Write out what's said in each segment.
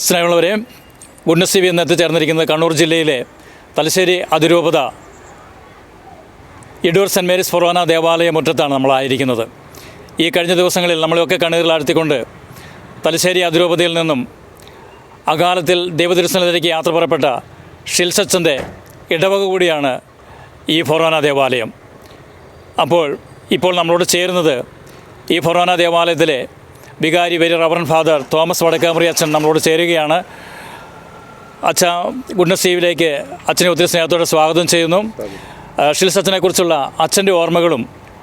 സ്നേഹമുള്ളവരെ, goodness TV എന്ന് എത്തിച്ചേർന്നിരിക്കുന്നത് കണ്ണൂർ ജില്ലയിലെ തലശ്ശേരി അതിരൂപത ഇടൂർ സെൻറ്റ് മേരീസ് ഫൊറോന ദേവാലയ മുറ്റത്താണ് നമ്മളായിരിക്കുന്നത്. ഈ കഴിഞ്ഞ ദിവസങ്ങളിൽ നമ്മളെയൊക്കെ കണ്ണീരിലാഴ്ത്തിക്കൊണ്ട് തലശ്ശേരി അതിരൂപതയിൽ നിന്നും അകാലത്തിൽ ദൈവതിരുസന്നിധിയിലേക്ക് യാത്ര പുറപ്പെട്ട ഷിൽസച്ചൻ്റെ ഇടവക കൂടിയാണ് ഈ ഫൊറോന ദേവാലയം. ഇപ്പോൾ നമ്മളോട് ചേരുന്നത് ഈ ഫൊറോന ദേവാലയത്തിലെ വികാരി വെരി റവറൻ ഫാദർ തോമസ് വടക്കാമുറി അച്ഛൻ നമ്മളോട് ചേരുകയാണ്. അച്ഛാ, ഗുഡ്നസ് TVയിലേക്ക് അച്ഛനെ ഒത്തിരി സ്നേഹത്തോടെ സ്വാഗതം ചെയ്യുന്നു. ഷിൽസച്ചനെക്കുറിച്ചുള്ള അച്ഛൻ്റെ ഓർമ്മകളും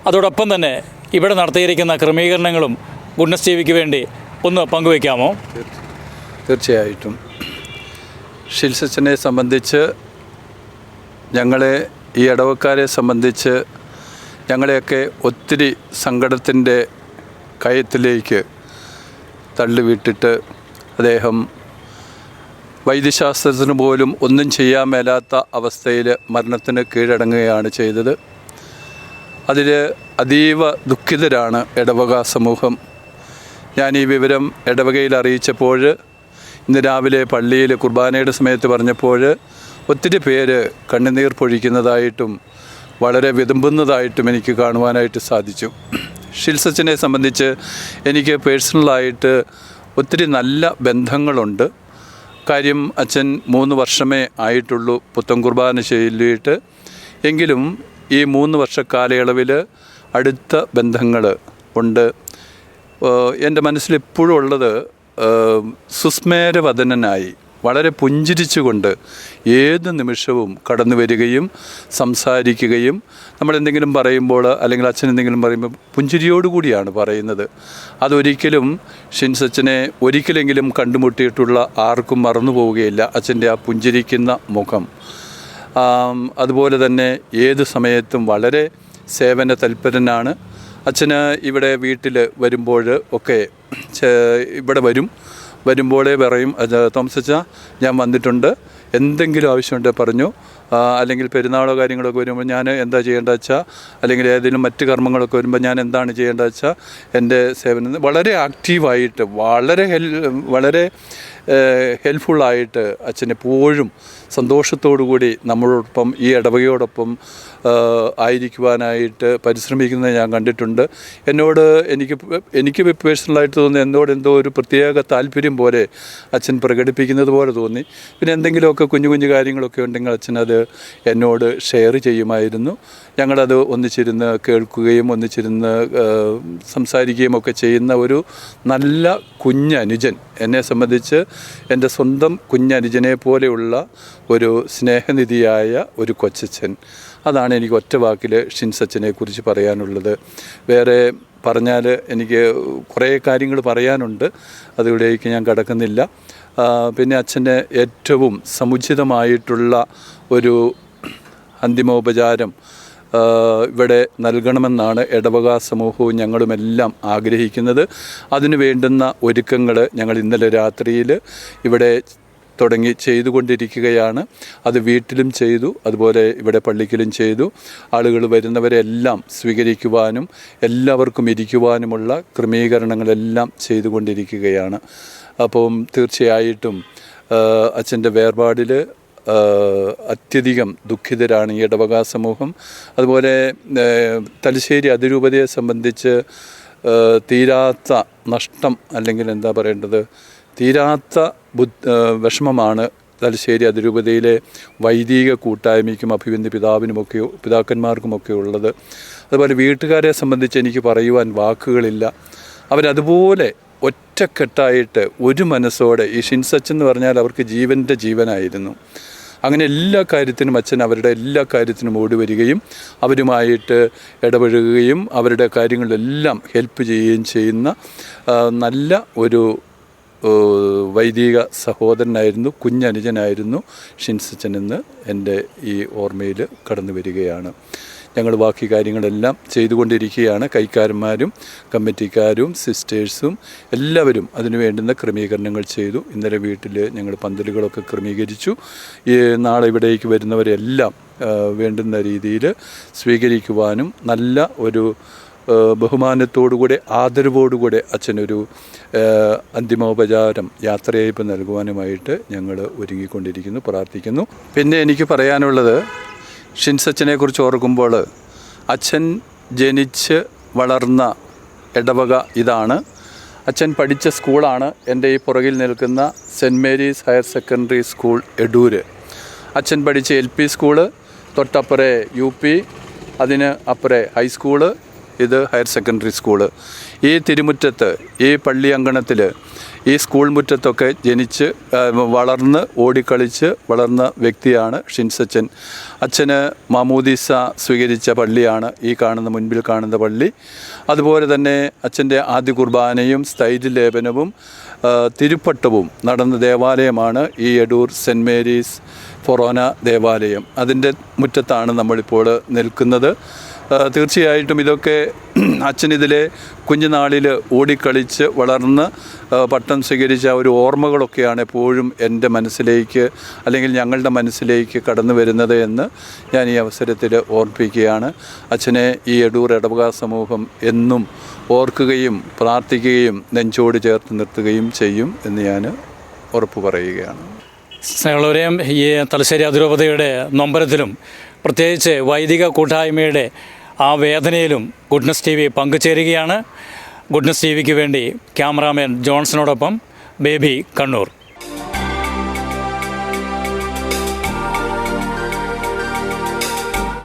അതോടൊപ്പം തന്നെ ഇവിടെ നടത്തിയിരിക്കുന്ന ക്രമീകരണങ്ങളും ഗുഡ്നസ് TVക്ക് വേണ്ടി ഒന്ന് പങ്കുവയ്ക്കാമോ? തീർച്ചയായിട്ടും. ഷിൽസച്ചനെ സംബന്ധിച്ച്, ഞങ്ങളെ ഈ ഇടവക്കാരെ സംബന്ധിച്ച് ഞങ്ങളെയൊക്കെ ഒത്തിരി സങ്കടത്തിൻ്റെ കയത്തിലേക്ക് തള്ളിവിട്ടിട്ട് അദ്ദേഹം വൈദ്യശാസ്ത്രത്തിന് പോലും ഒന്നും ചെയ്യാൻ മേലാത്ത അവസ്ഥയിൽ മരണത്തിന് കീഴടങ്ങുകയാണ് ചെയ്തത്. അതിൽ അതീവ ദുഃഖിതരാണ് ഇടവക സമൂഹം. ഞാൻ ഈ വിവരം ഇടവകയിൽ അറിയിച്ചപ്പോൾ, ഇന്ന് രാവിലെ പള്ളിയിൽ കുർബാനയുടെ സമയത്ത് പറഞ്ഞപ്പോൾ ഒത്തിരി പേര് കണ്ണുനീർ പൊഴിക്കുന്നതായിട്ടും വളരെ വിതുമ്പുന്നതായിട്ടും എനിക്ക് കാണുവാനായിട്ട് സാധിച്ചു. ഷിൽസച്ചനെ സംബന്ധിച്ച് എനിക്ക് പേഴ്സണലായിട്ട് ഒത്തിരി നല്ല ബന്ധങ്ങളുണ്ട്. കാര്യം, അച്ഛൻ 3 വർഷമേ ആയിട്ടുള്ളൂ പുത്തൻ കുർബാന ചൊല്ലിയിട്ട്. എങ്കിലും ഈ 3 വർഷ കാലയളവിൽ അടുത്ത ബന്ധങ്ങൾ ഉണ്ട്. എൻ്റെ മനസ്സിലെപ്പോഴും ഉള്ളത്, സുസ്മേരവദനനായി വളരെ പുഞ്ചിരിച്ചുകൊണ്ട് ഏത് നിമിഷവും കടന്നു വരികയും സംസാരിക്കുകയും, നമ്മളെന്തെങ്കിലും പറയുമ്പോൾ അല്ലെങ്കിൽ അച്ഛൻ എന്തെങ്കിലും പറയുമ്പോൾ പുഞ്ചിരിയോടുകൂടിയാണ് പറയുന്നത്. അതൊരിക്കലും ഷിൻസച്ചനെ ഒരിക്കലെങ്കിലും കണ്ടുമുട്ടിയിട്ടുള്ള ആർക്കും മറന്നു പോവുകയില്ല അച്ഛൻ്റെ ആ പുഞ്ചിരിക്കുന്ന മുഖം. അതുപോലെ തന്നെ ഏത് സമയത്തും വളരെ സേവന തൽപരനാണ്. അച്ഛന് ഇവിടെ വീട്ടിൽ വരുമ്പോൾ ഒക്കെ ഇവിടെ വരുമ്പോഴേ പറയും, തോമസച്ചാ ഞാൻ വന്നിട്ടുണ്ട്, എന്തെങ്കിലും ആവശ്യമുണ്ടെങ്കിൽ പറഞ്ഞു. അല്ലെങ്കിൽ പെരുന്നാളോ കാര്യങ്ങളൊക്കെ വരുമ്പോൾ ഞാൻ എന്താ ചെയ്യേണ്ടത് വെച്ചാൽ, അല്ലെങ്കിൽ ഏതെങ്കിലും മറ്റ് കർമ്മങ്ങളൊക്കെ വരുമ്പോൾ ഞാൻ എന്താണ് ചെയ്യേണ്ടത് വെച്ചാൽ എൻ്റെ സേവനം വളരെ ആക്റ്റീവായിട്ട് വളരെ ഹെൽപ്ഫുള്ളായിട്ട് അച്ഛൻ എപ്പോഴും സന്തോഷത്തോടു കൂടി നമ്മളോടൊപ്പം ഈ ഇടവകയോടൊപ്പം ആയിരിക്കുവാനായിട്ട് പരിശ്രമിക്കുന്നത് ഞാൻ കണ്ടിട്ടുണ്ട്. എനിക്ക് പേഴ്സണലായിട്ട് തോന്നി എന്തോ ഒരു പ്രത്യേക താല്പര്യം പോലെ അച്ഛൻ പ്രകടിപ്പിക്കുന്നത് പോലെ തോന്നി. പിന്നെ എന്തെങ്കിലുമൊക്കെ കുഞ്ഞു കാര്യങ്ങളൊക്കെ ഉണ്ടെങ്കിൽ അച്ഛൻ അത് എന്നോട് ഷെയർ ചെയ്യുമായിരുന്നു. ഞങ്ങളത് ഒന്നിച്ചിരുന്ന് കേൾക്കുകയും ഒന്നിച്ചിരുന്ന് സംസാരിക്കുകയും ഒക്കെ ചെയ്യുന്ന ഒരു നല്ല കുഞ്ഞനുജൻ. എന്നെ സംബന്ധിച്ച് എൻ്റെ സ്വന്തം കുഞ്ഞനുജനെ പോലെയുള്ള ഒരു സ്നേഹനിധിയായ ഒരു കൊച്ചച്ഛൻ. അതാണ് എനിക്ക് ഒറ്റ വാക്കിൽ ഷിൻസച്ചനെ കുറിച്ച് പറയാനുള്ളത്. വേറെ പറഞ്ഞാൽ എനിക്ക് കുറേ കാര്യങ്ങൾ പറയാനുണ്ട്, അതിവിടേക്ക് ഞാൻ കടക്കുന്നില്ല. പിന്നെ അച്ഛൻ്റെ ഏറ്റവും സമുചിതമായിട്ടുള്ള ഒരു അന്തിമോപചാരം ഇവിടെ നൽകണമെന്നാണ് ഇടവക സമൂഹവും ഞങ്ങളുമെല്ലാം ആഗ്രഹിക്കുന്നത്. അതിനു വേണ്ടുന്ന ഒരുക്കങ്ങൾ ഞങ്ങൾ ഇന്നലെ രാത്രിയിൽ ഇവിടെ തുടങ്ങി ചെയ്തുകൊണ്ടിരിക്കുകയാണ്. അത് വീട്ടിലും ചെയ്തു, അതുപോലെ ഇവിടെ പള്ളിക്കലും ചെയ്തു. ആളുകൾ വരുന്നവരെല്ലാം സ്വീകരിക്കുവാനും എല്ലാവർക്കും ഇരിക്കുവാനുമുള്ള ക്രമീകരണങ്ങളെല്ലാം ചെയ്തുകൊണ്ടിരിക്കുകയാണ്. അപ്പം തീർച്ചയായിട്ടും അച്ഛൻ്റെ വേർപാടിൽ അത്യധികം ദുഃഖിതരാണ് ഈ ഇടവക സമൂഹം. അതുപോലെ തലശ്ശേരി അതിരൂപതയെ സംബന്ധിച്ച് തീരാത്ത നഷ്ടം, അല്ലെങ്കിൽ എന്താ പറയേണ്ടത്, തീരാത്ത വിഷമമാണ് തലശ്ശേരി അതിരൂപതയിലെ വൈദിക കൂട്ടായ്മയ്ക്കും അഭിവന്ദ്യ പിതാക്കന്മാർക്കുമൊക്കെ ഉള്ളത്. അതുപോലെ വീട്ടുകാരെ സംബന്ധിച്ച് എനിക്ക് പറയുവാൻ വാക്കുകളില്ല. അവരതുപോലെ ഒറ്റക്കെട്ടായിട്ട് ഒരു മനസ്സോടെ, ഈ ഷിൻസച്ചൻ എന്ന് പറഞ്ഞാൽ അവർക്ക് ജീവനായിരുന്നു. അങ്ങനെ എല്ലാ കാര്യത്തിനും അച്ഛൻ അവരുടെ എല്ലാ കാര്യത്തിനും ഓടി വരികയും അവരുമായിട്ട് ഇടപഴകുകയും അവരുടെ കാര്യങ്ങളിലെല്ലാം ഹെൽപ്പ് ചെയ്യുകയും ചെയ്യുന്ന നല്ല ഒരു വൈദിക സഹോദരനായിരുന്നു, കുഞ്ഞനുജനായിരുന്നു ഷിൻസച്ചൻ എന്ന് എൻ്റെ ഈ ഓർമ്മയിൽ കടന്നു വരികയാണ്. ഞങ്ങൾ ബാക്കി കാര്യങ്ങളെല്ലാം ചെയ്തുകൊണ്ടിരിക്കുകയാണ്. കൈക്കാരന്മാരും കമ്മിറ്റിക്കാരും സിസ്റ്റേഴ്സും എല്ലാവരും അതിനു വേണ്ടുന്ന ക്രമീകരണങ്ങൾ ചെയ്തു. ഇന്നലെ വീട്ടിൽ ഞങ്ങൾ പന്തലുകളൊക്കെ ക്രമീകരിച്ചു. നാളെ ഇവിടേക്ക് വരുന്നവരെല്ലാം വേണ്ടുന്ന രീതിയിൽ സ്വീകരിക്കുവാനും നല്ല ഒരു ബഹുമാനത്തോടുകൂടെ ആദരവോടുകൂടെ അച്ഛനൊരു അന്തിമോപചാരം യാത്രയയപ്പ് നൽകുവാനുമായിട്ട് ഞങ്ങൾ ഒരുങ്ങിക്കൊണ്ടിരിക്കുന്നു, പ്രാർത്ഥിക്കുന്നു. പിന്നെ എനിക്ക് പറയാനുള്ളത്, ഷിൻസച്ചനെക്കുറിച്ച് ഓർക്കുമ്പോൾ അച്ഛൻ ജനിച്ച് വളർന്ന ഇടവക ഇതാണ്. അച്ഛൻ പഠിച്ച സ്കൂളാണ് എൻ്റെ ഈ പുറകിൽ നിൽക്കുന്ന saint Mary's higher secondary school Edoor. അച്ഛൻ പഠിച്ച LP സ്കൂള്, തൊട്ടപ്പുറേ UP, അതിന് അപ്പുറേ ഹൈസ്കൂള്, ഇത് ഹയർ സെക്കൻഡറി സ്കൂള്. ഈ തിരുമുറ്റത്ത്, ഈ പള്ളി അങ്കണത്തിൽ, ഈ സ്കൂൾ മുറ്റത്തൊക്കെ ജനിച്ച് വളർന്ന് ഓടിക്കളിച്ച് വളർന്ന വ്യക്തിയാണ് ഷിൻസച്ചൻ. അച്ഛന് മാമോദീസ സ്വീകരിച്ച പള്ളിയാണ് ഈ മുൻപിൽ കാണുന്ന പള്ളി. അതുപോലെ തന്നെ അച്ഛൻ്റെ ആദ്യ കുർബാനയും സ്ഥൈര്യലേപനവും തിരുപ്പട്ടവും നടന്ന ദേവാലയമാണ് ഈ എടൂർ സെൻറ്റ് മേരീസ് ഫൊറോന ദേവാലയം. അതിൻ്റെ മുറ്റത്താണ് നമ്മളിപ്പോൾ നിൽക്കുന്നത്. തീർച്ചയായിട്ടും ഇതൊക്കെ അച്ഛനിതിലെ കുഞ്ഞുനാളിൽ ഓടിക്കളിച്ച് വളർന്ന് പട്ടം സ്വീകരിച്ച ഒരു ഓർമ്മകളൊക്കെയാണ് എപ്പോഴും എൻ്റെ മനസ്സിലേക്ക്, അല്ലെങ്കിൽ ഞങ്ങളുടെ മനസ്സിലേക്ക് കടന്നു വരുന്നത് എന്ന് ഞാൻ ഈ അവസരത്തിൽ ഓർപ്പിക്കുകയാണ്. അച്ഛനെ ഈ എടൂർ ഇടവക സമൂഹം എന്നും ഓർക്കുകയും പ്രാർത്ഥിക്കുകയും നെഞ്ചോട് ചേർത്ത് നിർത്തുകയും ചെയ്യും എന്ന് ഞാൻ ഉറപ്പ് പറയുകയാണ്. സ്നേഹമുള്ളവരെയും ഈ തലശ്ശേരി അതിരൂപതയുടെ നൊമ്പരത്തിലും പ്രത്യേകിച്ച് വൈദിക കൂട്ടായ്മയുടെ ആ വേദനയിലും ഗുഡ്നസ് TV പങ്കുചേരുകയാണ്. ഗുഡ്നസ് TVക്ക് വേണ്ടി ക്യാമറാമാൻ ജോൺസണോടൊപ്പം ബേബി, കണ്ണൂർ.